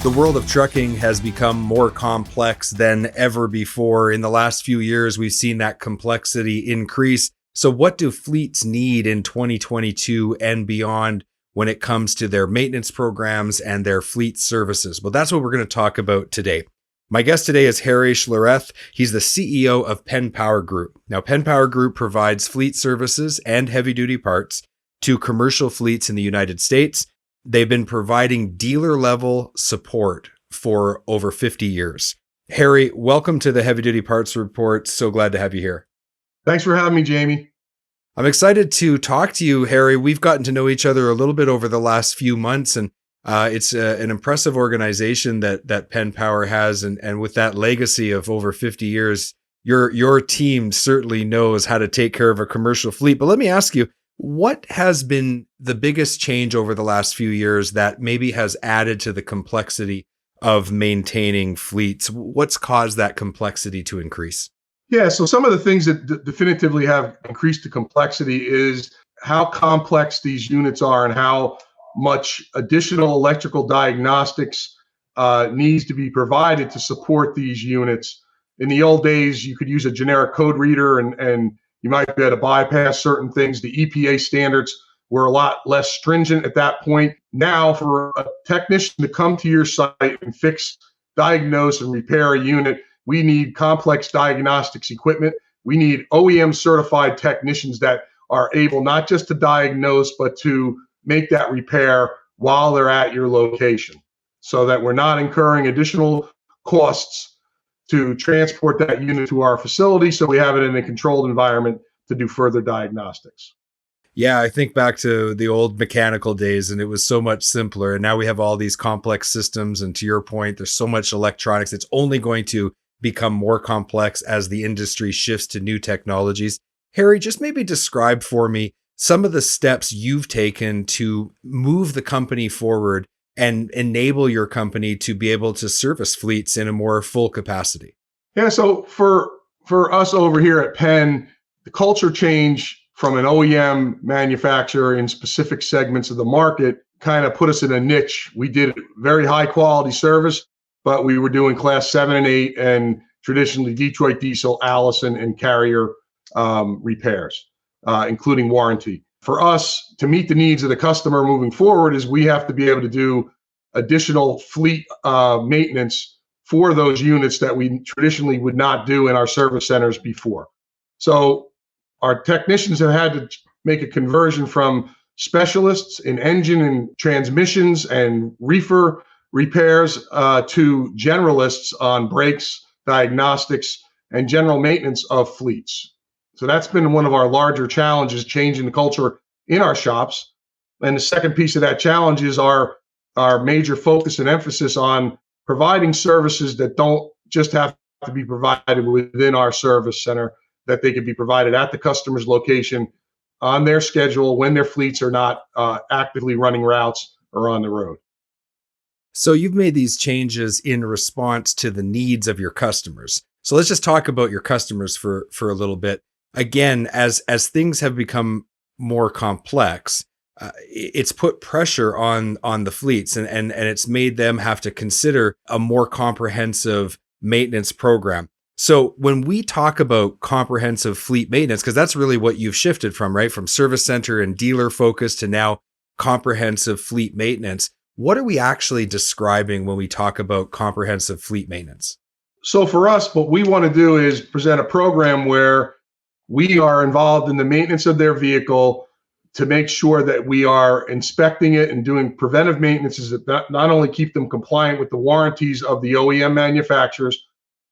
The world of trucking has become more complex than ever before. In the last few years, we've seen that complexity increase. So what do fleets need in 2022 and beyond when it comes to their maintenance programs and their fleet services? Well, that's what we're going to talk about today. My guest today is Harry Schlereth. He's the CEO of Penn Power Group. Now, Penn Power Group provides fleet services and heavy-duty parts to commercial fleets in the United States. They've been providing dealer-level support for over 50 years. Harry, welcome to the Heavy Duty Parts Report. So glad to have you here. Thanks for having me, Jamie. I'm excited to talk to you, Harry. We've gotten to know each other a little bit over the last few months, and it's an impressive organization that Penn Power has. And with that legacy of over 50 years, your team certainly knows how to take care of a commercial fleet. But let me ask you, what has been the biggest change over the last few years that maybe has added to the complexity of maintaining fleets? What's caused that complexity to increase? Yeah, so some of the things that definitively have increased the complexity is how complex these units are and how much additional electrical diagnostics needs to be provided to support these units. In the old days, you could use a generic code reader and you might be able to bypass certain things. The EPA standards were a lot less stringent at that point. Now, for a technician to come to your site and fix, diagnose, and repair a unit, we need complex diagnostics equipment. We need OEM certified technicians that are able not just to diagnose, but to make that repair while they're at your location so that we're not incurring additional costs to transport that unit to our facility, so we have it in a controlled environment to do further diagnostics. Yeah, I think back to the old mechanical days, and it was so much simpler. And now we have all these complex systems. And to your point, there's so much electronics. It's only going to become more complex as the industry shifts to new technologies. Harry, just maybe describe for me some of the steps you've taken to move the company forward and enable your company to be able to service fleets in a more full capacity. Yeah, so for us over here at Penn, the culture change from an OEM manufacturer in specific segments of the market kind of put us in a niche. We did very high quality service, but we were doing class 7 and 8 and traditionally Detroit Diesel, Allison, and Carrier repairs, including warranty. For us to meet the needs of the customer moving forward is we have to be able to do additional fleet maintenance for those units that we traditionally would not do in our service centers before. So our technicians have had to make a conversion from specialists in engine and transmissions and reefer repairs to generalists on brakes, diagnostics, and general maintenance of fleets. So that's been one of our larger challenges, changing the culture in our shops. And the second piece of that challenge is our major focus and emphasis on providing services that don't just have to be provided within our service center, that they can be provided at the customer's location on their schedule when their fleets are not actively running routes or on the road. So you've made these changes in response to the needs of your customers. So let's just talk about your customers for a little bit. Again, as things have become more complex, it's put pressure on the fleets and it's made them have to consider a more comprehensive maintenance program. So when we talk about comprehensive fleet maintenance, because that's really what you've shifted from, right? From service center and dealer focus to now comprehensive fleet maintenance. What are we actually describing when we talk about comprehensive fleet maintenance? So for us, what we want to do is present a program where we are involved in the maintenance of their vehicle to make sure that we are inspecting it and doing preventive maintenances that not only keep them compliant with the warranties of the OEM manufacturers,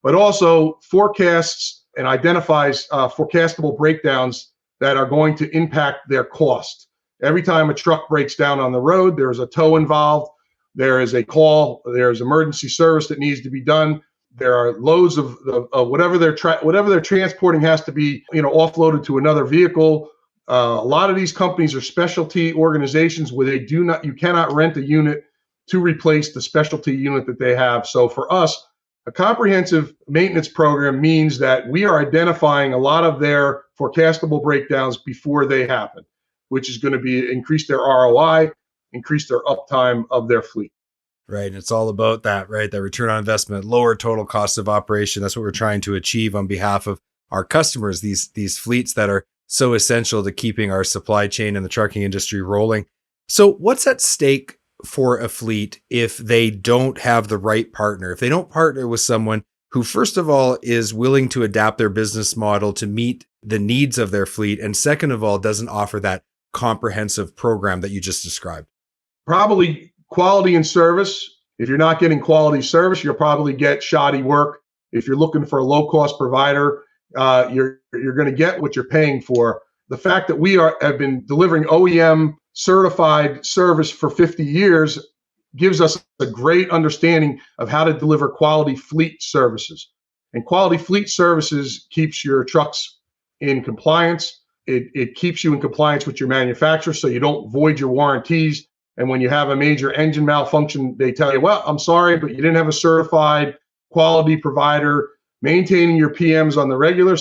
but also forecasts and identifies forecastable breakdowns that are going to impact their cost. Every time a truck breaks down on the road, there's a tow involved, there is a call, there's emergency service that needs to be done. There are loads of whatever they're transporting has to be, offloaded to another vehicle. A lot of these companies are specialty organizations where you cannot rent a unit to replace the specialty unit that they have. So for us, a comprehensive maintenance program means that we are identifying a lot of their forecastable breakdowns before they happen, which is going to be increase their ROI, increase their uptime of their fleet. Right. And it's all about that, right? That return on investment, lower total cost of operation. That's what we're trying to achieve on behalf of our customers, these fleets that are so essential to keeping our supply chain and the trucking industry rolling. So what's at stake for a fleet if they don't have the right partner, if they don't partner with someone who, first of all, is willing to adapt their business model to meet the needs of their fleet, and second of all, doesn't offer that comprehensive program that you just described? Probably quality and service. If you're not getting quality service, you'll probably get shoddy work. If you're looking for a low cost provider, you're going to get what you're paying for. The fact that have been delivering OEM certified service for 50 years gives us a great understanding of how to deliver quality fleet services. And quality fleet services keeps your trucks in compliance. It keeps you in compliance with your manufacturer so you don't void your warranties. And when you have a major engine malfunction, they tell you, well, I'm sorry, but you didn't have a certified quality provider maintaining your PMs on the regular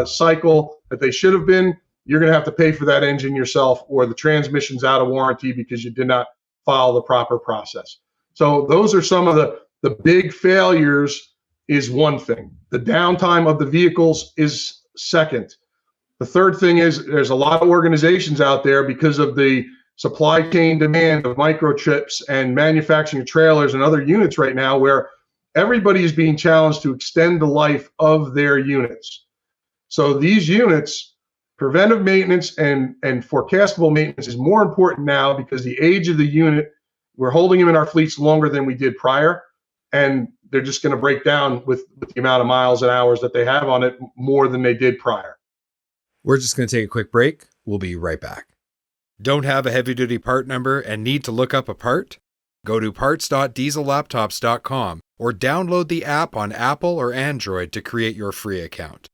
cycle that they should have been. You're going to have to pay for that engine yourself, or the transmission's out of warranty because you did not follow the proper process. So those are some of the big failures is one thing. The downtime of the vehicles is second. The third thing is there's a lot of organizations out there, because of the supply chain demand of microchips and manufacturing of trailers and other units right now, where everybody is being challenged to extend the life of their units. So these units, preventive maintenance and forecastable maintenance is more important now, because the age of the unit, we're holding them in our fleets longer than we did prior, and they're just going to break down with the amount of miles and hours that they have on it more than they did prior. We're just going to take a quick break. We'll be right back. Don't have a heavy-duty part number and need to look up a part? Go to parts.diesellaptops.com or download the app on Apple or Android to create your free account.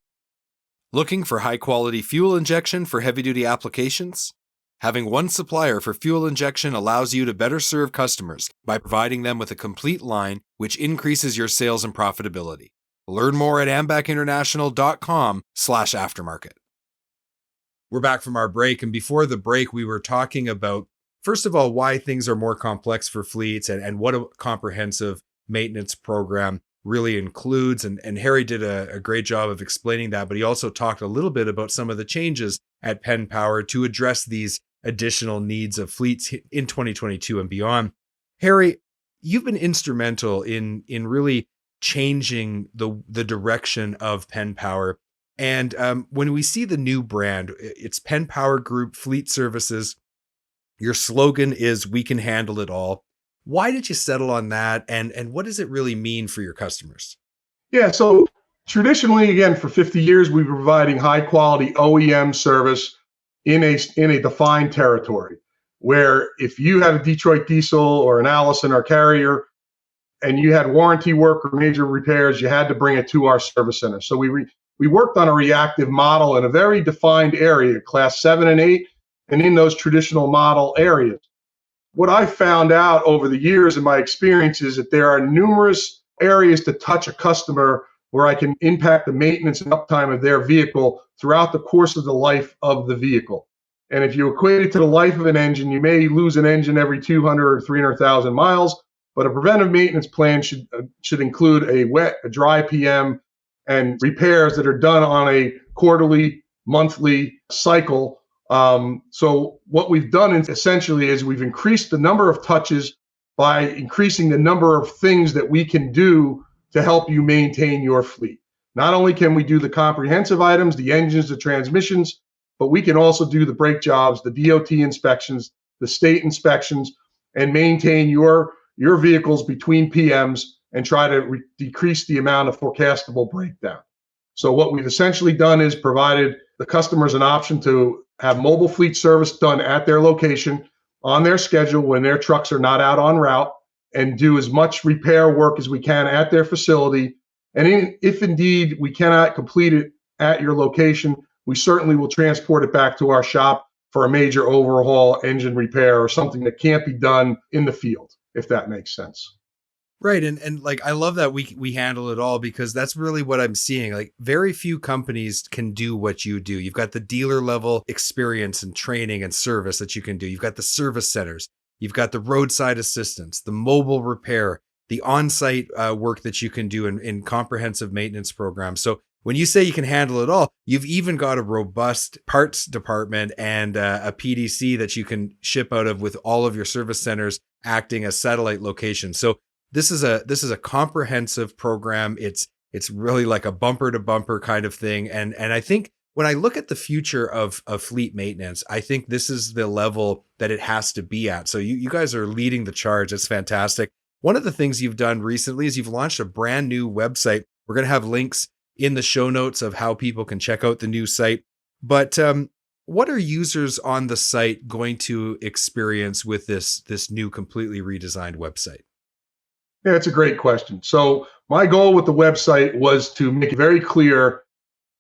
Looking for high-quality fuel injection for heavy-duty applications? Having one supplier for fuel injection allows you to better serve customers by providing them with a complete line, which increases your sales and profitability. Learn more at ambackinternational.com/aftermarket. We're back from our break, and before the break, we were talking about, first of all, why things are more complex for fleets and what a comprehensive maintenance program really includes. And Harry did a great job of explaining that, but he also talked a little bit about some of the changes at Penn Power to address these additional needs of fleets in 2022 and beyond. Harry, you've been instrumental in really changing the direction of Penn Power. And when we see the new brand, it's Penn Power Group Fleet Services. Your slogan is "We can handle it all." Why did you settle on that? And what does it really mean for your customers? Yeah, so traditionally, again, for 50 years, we've been providing high quality OEM service in a defined territory, where if you had a Detroit Diesel or an Allison or Carrier and you had warranty work or major repairs, you had to bring it to our service center. So we worked on a reactive model in a very defined area, class 7 and 8, and in those traditional model areas. What I found out over the years in my experience is that there are numerous areas to touch a customer where I can impact the maintenance and uptime of their vehicle throughout the course of the life of the vehicle. And if you equate it to the life of an engine, you may lose an engine every 200 or 300,000 miles, but a preventive maintenance plan should include a wet, a dry PM, and repairs that are done on a quarterly, monthly cycle. So what we've done essentially is we've increased the number of touches by increasing the number of things that we can do to help you maintain your fleet. Not only can we do the comprehensive items, the engines, the transmissions, but we can also do the brake jobs, the DOT inspections, the state inspections, and maintain your vehicles between PMs and try to decrease the amount of forecastable breakdown. So what we've essentially done is provided the customers an option to have mobile fleet service done at their location on their schedule when their trucks are not out on route, and do as much repair work as we can at their facility. And if indeed we cannot complete it at your location, we certainly will transport it back to our shop for a major overhaul, engine repair, or something that can't be done in the field, if that makes sense. Right. And like, I love that we handle it all, because that's really what I'm seeing. Like, very few companies can do what you do. You've got the dealer level experience and training and service that you can do. You've got the service centers. You've got the roadside assistance, the mobile repair, the on-site work that you can do in comprehensive maintenance programs. So when you say you can handle it all, you've even got a robust parts department and a PDC that you can ship out of with all of your service centers acting as satellite locations. So this is a comprehensive program. It's really like a bumper to bumper kind of thing. And I think when I look at the future of fleet maintenance, I think this is the level that it has to be at. So you guys are leading the charge. It's fantastic. One of the things you've done recently is you've launched a brand new website. We're going to have links in the show notes of how people can check out the new site. But what are users on the site going to experience with this new completely redesigned website? Yeah, it's a great question. So my goal with the website was to make it very clear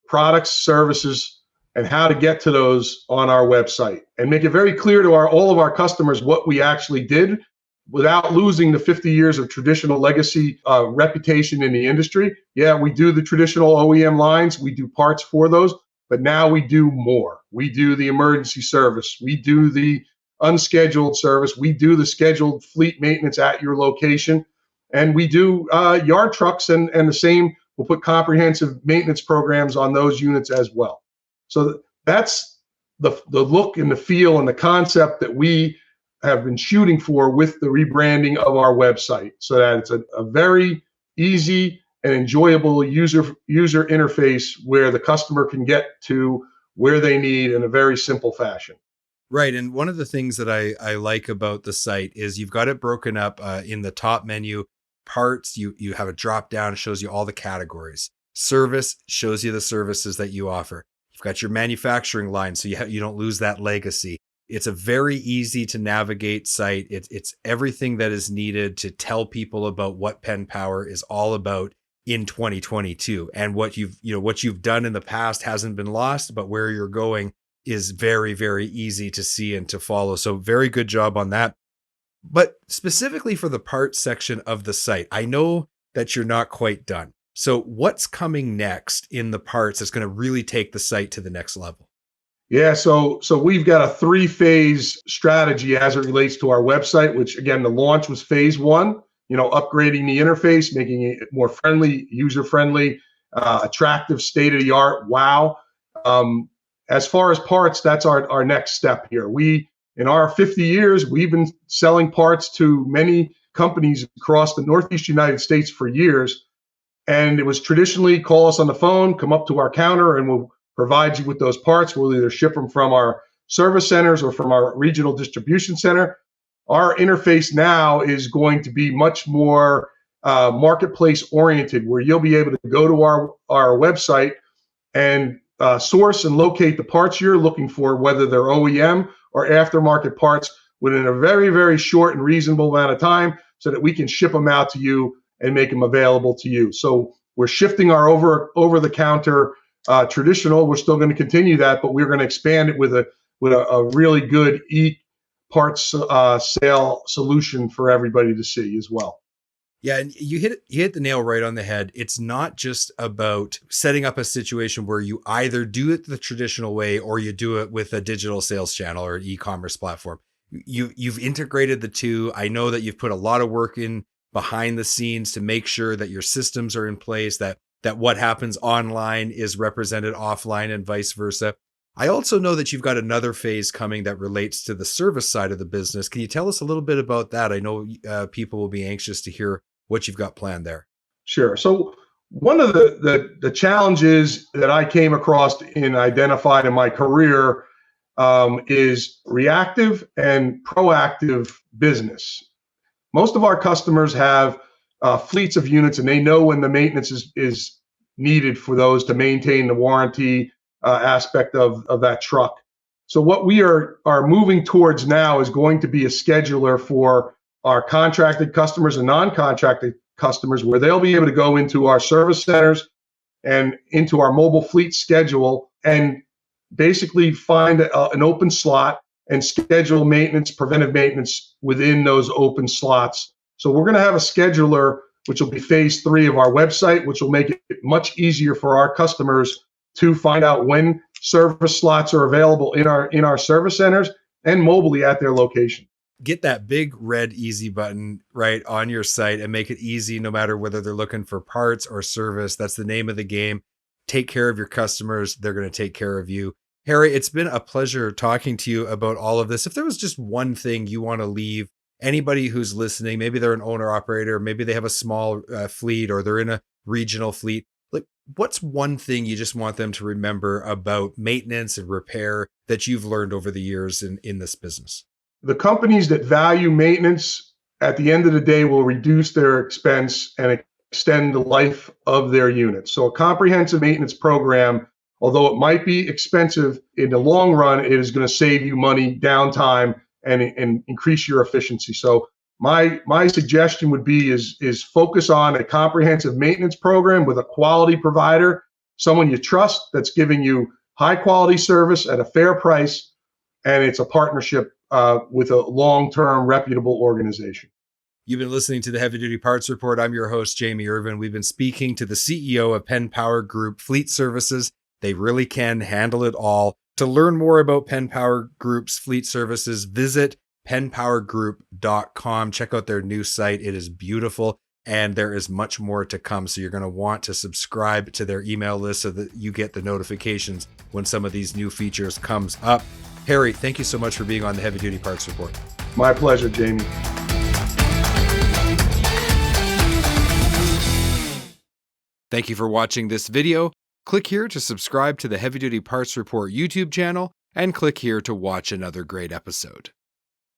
products, services, and how to get to those on our website, and make it very clear to all of our customers what we actually did without losing the 50 years of traditional legacy reputation in the industry. Yeah, we do the traditional OEM lines, we do parts for those, but now we do more. We do the emergency service, we do the unscheduled service, we do the scheduled fleet maintenance at your location, and we do yard trucks, and the same, we'll put comprehensive maintenance programs on those units as well. So that's the look and the feel and the concept that we have been shooting for with the rebranding of our website, so that it's a very easy and enjoyable user interface where the customer can get to where they need in a very simple fashion. Right. And one of the things that I like about the site is you've got it broken up in the top menu. Parts, you have a drop down, shows you all the categories. Service shows you the services that you offer. You've got your manufacturing line, so you don't lose that legacy. It's a very easy to navigate site. It's everything that is needed to tell people about what Penn Power is all about in 2022. And what you've done in the past hasn't been lost, but where you're going is very, very easy to see and to follow. So very good job on that. But specifically for the parts section of the site, I know that you're not quite done. So what's coming next in the parts that's going to really take the site to the next level? Yeah, so we've got a 3-phase strategy as it relates to our website, which again, the launch was phase 1, upgrading the interface, making it more friendly, user-friendly, attractive, state-of-the-art, wow. As far as parts, that's our next step here. In our 50 years, we've been selling parts to many companies across the Northeast United States for years. And it was traditionally call us on the phone, come up to our counter, and we'll provide you with those parts. We'll either ship them from our service centers or from our regional distribution center. Our interface now is going to be much more marketplace oriented, where you'll be able to go to our website and source and locate the parts you're looking for, whether they're OEM or aftermarket parts, within a very, very short and reasonable amount of time, so that we can ship them out to you and make them available to you. So we're shifting our over-the-counter traditional. We're still going to continue that, but we're going to expand it with a really good e-parts sale solution for everybody to see as well. Yeah, and you hit the nail right on the head. It's not just about setting up a situation where you either do it the traditional way or you do it with a digital sales channel or an e-commerce platform. You've integrated the two. I know that you've put a lot of work in behind the scenes to make sure that your systems are in place, that what happens online is represented offline and vice versa. I also know that you've got another phase coming that relates to the service side of the business. Can you tell us a little bit about that? I know people will be anxious to hear what you've got planned there. Sure. So one of the challenges that I came across and identified in my career is reactive and proactive business. Most of our customers have fleets of units, and they know when the maintenance is needed for those to maintain the warranty aspect of that truck. So what we are moving towards now is going to be a scheduler for our contracted customers and non-contracted customers, where they'll be able to go into our service centers and into our mobile fleet schedule and basically find an open slot and schedule maintenance, preventive maintenance within those open slots. So we're going to have a scheduler, which will be phase 3 of our website, which will make it much easier for our customers to find out when service slots are available in our service centers and mobilely at their location. get that big red easy button right on your site and make it easy no matter whether they're looking for parts or service. That's the name of the game. Take care of your customers. They're going to take care of you. Harry, it's been a pleasure talking to you about all of this. If there was just one thing you want to leave anybody who's listening, maybe they're an owner operator, maybe they have a small fleet or they're in a regional fleet, like what's one thing you just want them to remember about maintenance and repair that you've learned over the years in this business? The companies that value maintenance at the end of the day will reduce their expense and extend the life of their units. So a comprehensive maintenance program, although it might be expensive in the long run, it is going to save you money, downtime, and increase your efficiency. So my suggestion would be is focus on a comprehensive maintenance program with a quality provider, someone you trust that's giving you high quality service at a fair price, and it's a partnership with a long-term reputable organization. You've been listening to the Heavy Duty Parts Report. I'm your host, Jamie Irvin. We've been speaking to the CEO of Penn Power Group Fleet Services. They really can handle it all. To learn more about Penn Power Group's fleet services, visit pennpowergroup.com. Check out their new site. It is beautiful, and there is much more to come. So you're going to want to subscribe to their email list so that you get the notifications when some of these new features comes up. Harry, thank you so much for being on the Heavy Duty Parts Report. My pleasure, Jamie. Thank you for watching this video. Click here to subscribe to the Heavy Duty Parts Report YouTube channel, and click here to watch another great episode.